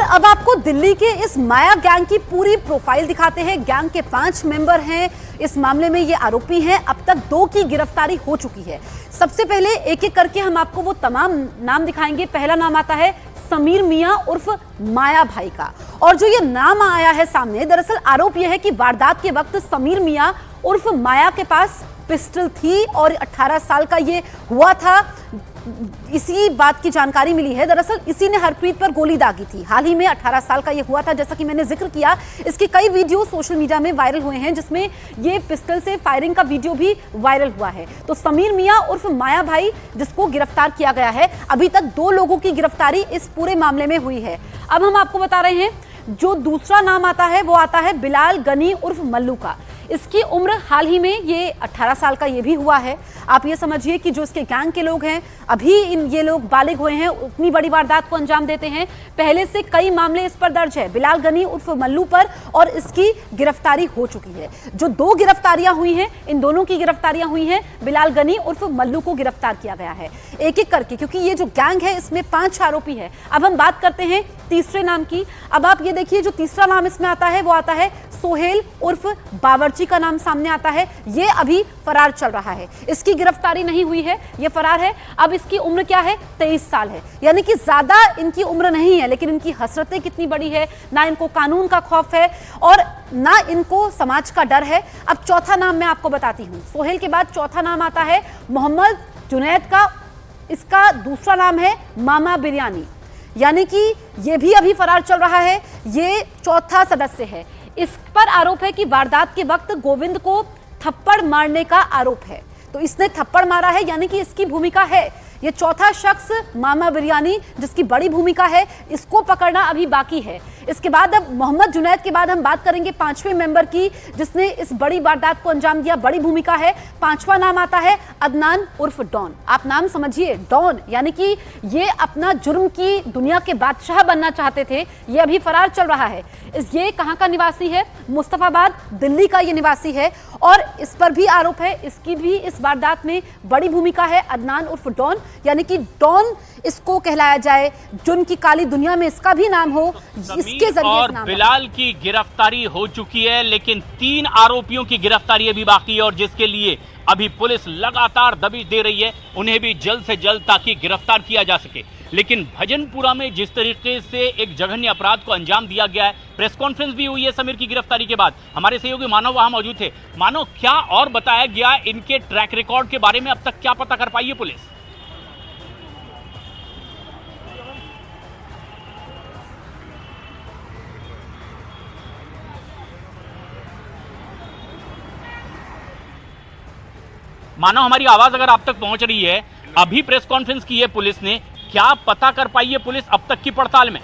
अब आपको दिल्ली के इस माया गैंग की पूरी प्रोफाइल दिखाते हैं। गैंग के 5 मेंबर हैं, इस मामले में ये आरोपी हैं। अब तक 2 की गिरफ्तारी हो चुकी है। सबसे पहले एक एक करके हम आपको वो तमाम नाम दिखाएंगे। पहला नाम आता है समीर मियां उर्फ माया भाई का, और जो ये नाम आया है सामने, दरअसल आरोप यह है कि वारदात के वक्त समीर मियां उर्फ माया के पास पिस्टल थी और 18 साल का ये हुआ था। इसी बात की जानकारी मिली है। दरअसल इसी ने हरप्रीत पर गोली दागी थी। हाल ही में 18 साल का ये हुआ था, जैसा कि मैंने जिक्र किया। इसके कई वीडियो सोशल मीडिया में वायरल हुए हैं, जिसमें ये पिस्टल से फायरिंग का वीडियो भी वायरल हुआ है। तो समीर मियां उर्फ माया भाई, जिसको गिरफ्तार किया गया है, अभी तक 2 लोगों की गिरफ्तारी इस पूरे मामले में हुई है। अब हम आपको बता रहे हैं, जो दूसरा नाम आता है वो आता है बिलाल गनी उर्फ मल्लू का। इसकी उम्र हाल ही में ये 18 साल का ये भी हुआ है। आप ये समझिए कि जो इसके गैंग के लोग हैं, अभी ये लोग बालिग हुए हैं, उतनी बड़ी वारदात को अंजाम देते हैं। पहले से कई मामले इस पर दर्ज है, बिलाल गनी उर्फ मल्लू पर, और इसकी गिरफ्तारी हो चुकी है। जो 2 गिरफ्तारियां हुई हैं, इन दोनों की गिरफ्तारियां हुई हैं। बिलाल गनी उर्फ मल्लू को गिरफ्तार किया गया है एक एक करके, क्योंकि ये जो गैंग है इसमें 5 आरोपी है। अब हम बात करते हैं तीसरे नाम की। अब आप ये देखिए, जो तीसरा नाम इसमें आता है वो आता है सोहेल उर्फ बावर्ची का नाम सामने आता है। ये अभी फरार चल रहा है, इसकी गिरफ्तारी नहीं हुई है, ये फरार है। अब इसकी उम्र क्या है? 23 साल है, यानी कि ज्यादा इनकी उम्र नहीं है, लेकिन इनकी हसरतें कितनी बड़ी है। ना इनको कानून का खौफ है और ना इनको समाज का डर है। अब चौथा नाम मैं आपको बताती हूँ। सोहेल के बाद चौथा नाम आता है मोहम्मद जुनैद का। इसका दूसरा नाम है मामा बिरयानी, यानी कि ये भी अभी फरार चल रहा है। ये चौथा सदस्य है। इस पर आरोप है कि वारदात के वक्त गोविंद को थप्पड़ मारने का आरोप है, तो इसने थप्पड़ मारा है, यानी कि इसकी भूमिका है। ये चौथा शख्स मामा बिरयानी, जिसकी बड़ी भूमिका है, इसको पकड़ना अभी बाकी है। इसके बाद अब मोहम्मद जुनैद के बाद हम बात करेंगे 5वें मेंबर की, जिसने इस बड़ी वारदात को अंजाम दिया, बड़ी भूमिका है। 5वां नाम आता है अदनान उर्फ डॉन। आप नाम समझिए, डॉन, यानी कि ये अपना जुर्म की दुनिया के बादशाह बनना चाहते थे। ये अभी फरार चल रहा है। ये कहाँ का निवासी है? मुस्तफाबाद, दिल्ली का ये निवासी है, और इस पर भी आरोप है, इसकी भी इस वारदात में बड़ी भूमिका है। अदनान उर्फ डॉन, यानी कि डॉन इसको कहलाया जाए, जुर्म की काली दुनिया में इसका भी नाम हो, इसके जरिए और बिलाल की गिरफ्तारी हो चुकी है, लेकिन 3 आरोपियों की गिरफ्तारी अभी बाकी है, और जिसके लिए अभी पुलिस लगातार दबिश दे रही है, उन्हें भी जल्द से जल्द ताकि गिरफ्तार किया जा सके। लेकिन भजनपुरा में जिस तरीके से एक जघन्य अपराध को अंजाम दिया गया है, प्रेस कॉन्फ्रेंस भी हुई है समीर की गिरफ्तारी के बाद। हमारे सहयोगी मानव वहां मौजूद थे। मानव, क्या और बताया गया इनके ट्रैक रिकॉर्ड के बारे में? अब तक क्या पता कर पाई है पुलिस? मानव, हमारी आवाज अगर आप तक पहुंच रही है, अभी प्रेस कॉन्फ्रेंस की है पुलिस ने, क्या पता कर पाई है पुलिस अब तक की पड़ताल में?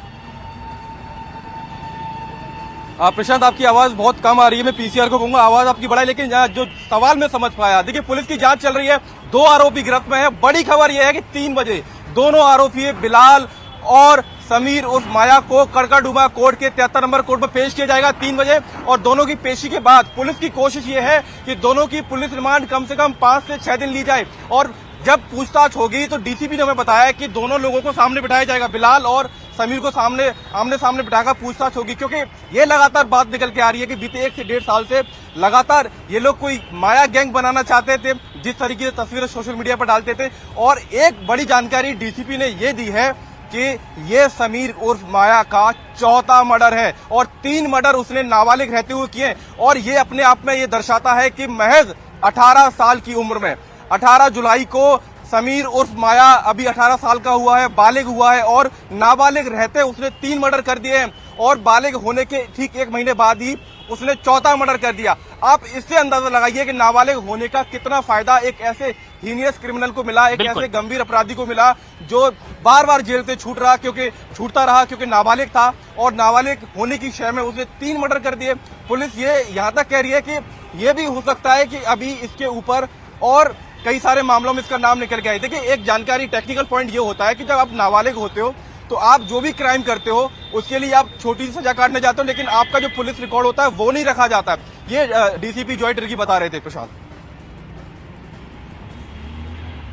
प्रशांत, आपकी आवाज बहुत कम आ रही है। मैं पीसीआर को कहूंगा आवाज आपकी बढ़ाई, लेकिन जो सवाल मैं समझ पाया, देखिए पुलिस की जांच चल रही है, 2 आरोपी गिरफ्त में है। बड़ी खबर यह है कि 3 बजे दोनों आरोपी बिलाल और समीर उर्फ माया को कड़कड़डुमा कोर्ट के 73 नंबर कोर्ट में पेश किया जाएगा 3 बजे। और दोनों की पेशी के बाद पुलिस की कोशिश ये है कि दोनों की पुलिस रिमांड कम से कम 5 से 6 दिन ली जाए, और जब पूछताछ होगी तो डीसीपी ने हमें बताया कि दोनों लोगों को सामने बिठाया जाएगा, बिलाल और समीर को आमने सामने बिठाकर पूछताछ होगी। क्योंकि ये लगातार बात निकल के आ रही है कि बीते 1 से 1.5 साल से लगातार ये लोग कोई माया गैंग बनाना चाहते थे, जिस तरीके से तस्वीरें सोशल मीडिया पर डालते थे। और एक बड़ी जानकारी डीसीपी ने ये दी है कि ये समीर उर्फ माया का 4था मर्डर है, और 3 मर्डर उसने नाबालिग रहते हुए किए। और ये अपने आप में ये दर्शाता है कि महज 18 साल की उम्र में, 18 जुलाई को समीर उर्फ माया अभी 18 साल का हुआ है, बालिग हुआ है, और नाबालिग रहते उसने 3 मर्डर कर दिए हैं, और बालिग होने के ठीक 1 महीने बाद ही उसने 4था मर्डर कर दिया। आप इससे अंदाजा लगाइए कि नाबालिग होने का कितना फायदा एक ऐसे हीनियस क्रिमिनल को मिला, एक ऐसे गंभीर अपराधी को मिला, जो बार बार जेल से छूटता रहा क्योंकि नाबालिग था, और नाबालिग होने की शय में उसने 3 मर्डर कर दिए। पुलिस ये यहाँ तक कह रही है कि ये भी हो सकता है कि अभी इसके ऊपर और कई सारे मामलों में इसका नाम निकल गया है। देखिए, एक जानकारी, टेक्निकल पॉइंट ये होता है कि जब आप नाबालिग होते हो तो आप जो भी क्राइम करते हो उसके लिए आप छोटी सी सजा काटने जाते हो, लेकिन आपका जो पुलिस रिकॉर्ड होता है वो नहीं रखा जाता। ये डीसीपी जॉय तिर्की बता रहे थे। प्रशांत,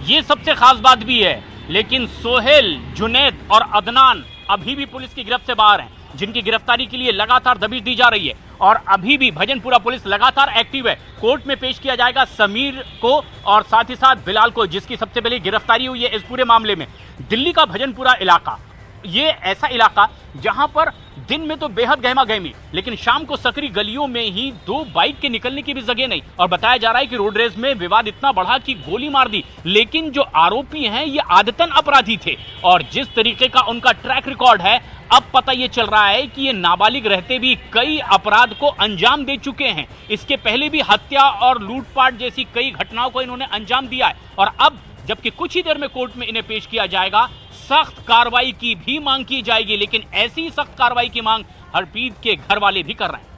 ये सबसे खास बात भी है, लेकिन सोहेल, जुनैद और अदनान अभी भी पुलिस की गिरफ्त से बाहर हैं, जिनकी गिरफ्तारी के लिए लगातार दबिश दी जा रही है। और अभी भी भजनपुरा पुलिस लगातार एक्टिव है। कोर्ट में पेश किया जाएगा समीर को और साथ ही साथ बिलाल को, जिसकी सबसे पहले गिरफ्तारी हुई है इस पूरे मामले में। दिल्ली का भजनपुरा इलाका ये ऐसा इलाका जहां पर दिन में तो बेहद गहमा गहमी, लेकिन शाम को सकरी गलियों में ही दो बाइक के निकलने की भी जगह नहीं। और बताया जा रहा है कि रोड रेस में विवाद इतना बढ़ा कि गोली मार दी। लेकिन जो आरोपी हैं ये आदतन अपराधी थे और जिस तरीके का उनका ट्रैक रिकॉर्ड है, अब पता ये चल रहा है कि ये नाबालिग रहते भी कई अपराध को अंजाम दे चुके हैं। इसके पहले भी हत्या और लूटपाट जैसी कई घटनाओं को इन्होंने अंजाम दिया है। और अब जबकि कुछ ही देर में कोर्ट में इन्हें पेश किया जाएगा, सख्त कार्रवाई की भी मांग की जाएगी। लेकिन ऐसी सख्त कार्रवाई की मांग हरप्रीत के घर वाले भी कर रहे हैं।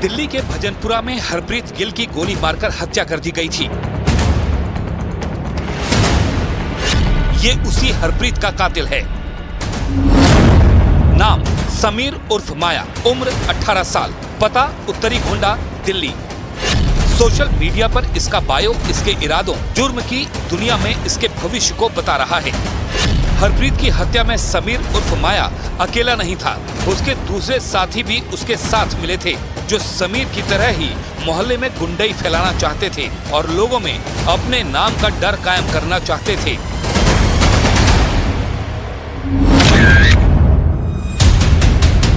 दिल्ली के भजनपुरा में हरप्रीत गिल की गोली मारकर हत्या कर दी गई थी। ये उसी हरप्रीत का कातिल है। नाम समीर उर्फ माया, उम्र 18 साल, पता उत्तरी गोंडा, दिल्ली। सोशल मीडिया पर इसका बायो इसके इरादों, जुर्म की दुनिया में इसके भविष्य को बता रहा है। हरप्रीत की हत्या में समीर उर्फ माया अकेला नहीं था, उसके दूसरे साथी भी उसके साथ मिले थे, जो समीर की तरह ही मोहल्ले में गुंडई फैलाना चाहते थे और लोगों में अपने नाम का डर कायम करना चाहते थे।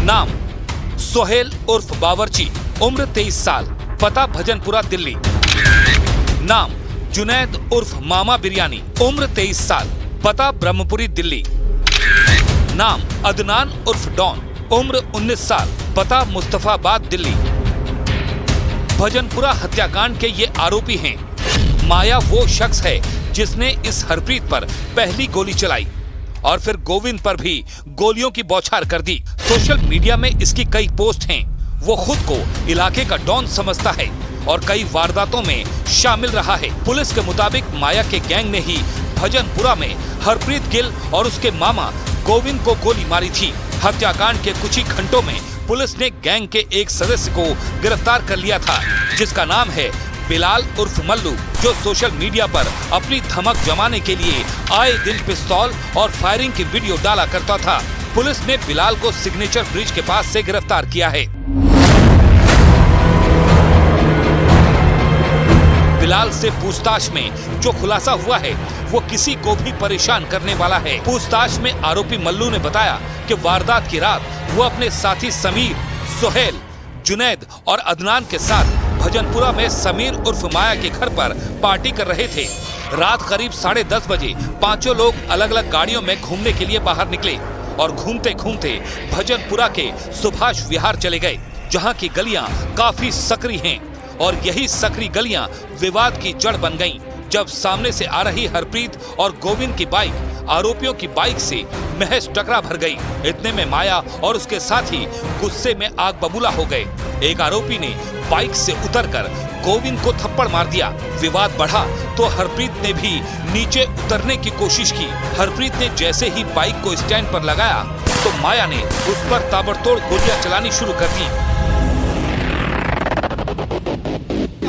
नाम सोहेल उर्फ बावर्ची, उम्र 23 साल, पता भजनपुरा, दिल्ली। नाम जुनैद उर्फ मामा बिरयानी, उम्र 23 साल, पता ब्रह्मपुरी, दिल्ली। नाम अदनान उर्फ डॉन, उम्र 19 साल, पता मुस्तफाबाद, दिल्ली। भजनपुरा हत्याकांड के ये आरोपी हैं। माया वो शख्स है जिसने इस हरप्रीत पर पहली गोली चलाई और फिर गोविंद पर भी गोलियों की बौछार कर दी। सोशल मीडिया में इसकी कई पोस्ट हैं। वो खुद को इलाके का डॉन समझता है और कई वारदातों में शामिल रहा है। पुलिस के मुताबिक माया के गैंग ने ही भजनपुरा में हरप्रीत गिल और उसके मामा गोविंद को गोली मारी थी। हत्याकांड के कुछ ही घंटों में पुलिस ने गैंग के एक सदस्य को गिरफ्तार कर लिया था, जिसका नाम है बिलाल उर्फ मल्लू, जो सोशल मीडिया पर अपनी धमक जमाने के लिए आए दिन पिस्तौल और फायरिंग की वीडियो डाला करता था। पुलिस ने बिलाल को सिग्नेचर ब्रिज के पास से गिरफ्तार किया है। बिलाल से पूछताछ में जो खुलासा हुआ है वो किसी को भी परेशान करने वाला है। पूछताछ में आरोपी मल्लू ने बताया कि वारदात की रात वो अपने साथी समीर, सोहेल, जुनैद और अदनान के साथ भजनपुरा में समीर उर्फ माया के घर पर पार्टी कर रहे थे। रात करीब 10:30 बजे पांचों लोग अलग अलग गाड़ियों में घूमने के लिए बाहर निकले और घूमते घूमते भजनपुरा के सुभाष विहार चले गए, जहां की गलियां काफी सकरी हैं और यही सकरी गलियां विवाद की जड़ बन गईं। जब सामने से आ रही हरप्रीत और गोविंद की बाइक आरोपियों की बाइक से महज टकरा भर गई। इतने में माया और उसके साथी गुस्से में आग बबूला हो गए। एक आरोपी ने बाइक से उतरकर गोविंद को थप्पड़ मार दिया। विवाद बढ़ा तो हरप्रीत ने भी नीचे उतरने की कोशिश की। हरप्रीत ने जैसे ही बाइक को स्टैंड पर लगाया तो माया ने उस पर ताबड़तोड़ गोलियां चलानी शुरू कर दी।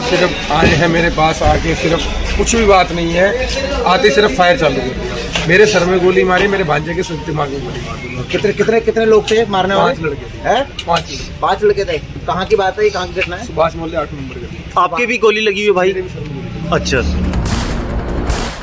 सिर्फ आए हैं मेरे पास, आके सिर्फ कुछ भी बात नहीं है, आते सिर्फ फायर चालू कर। मेरे सर में गोली मारी, मेरे भांजे के दिमाग में गोली मारी। कितने लोग थे मारने वाले? 5 लड़के थे। हैं? 5 लड़के थे। कहाँ की बात है, कहाँ की घटना है? सुभाष मोहल्ले 8 नंबर के। आपकी भी गोली लगी हुई भाई? अच्छा।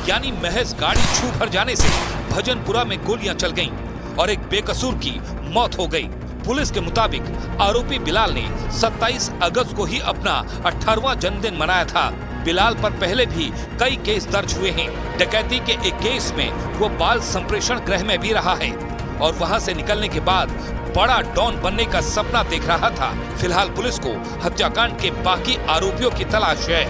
यानी महज गाड़ी छू भर जाने से भजनपुरा में गोलियां चल गईं और एक बेकसूर की मौत हो गई। पुलिस के मुताबिक आरोपी बिलाल ने 27 अगस्त को ही अपना 18वां जन्मदिन मनाया था। बिलाल पर पहले भी कई केस दर्ज हुए हैं। डकैती के एक केस में वो बाल संप्रेषण गृह में भी रहा है और वहां से निकलने के बाद बड़ा डॉन बनने का सपना देख रहा था। फिलहाल पुलिस को हत्याकांड के बाकी आरोपियों की तलाश है।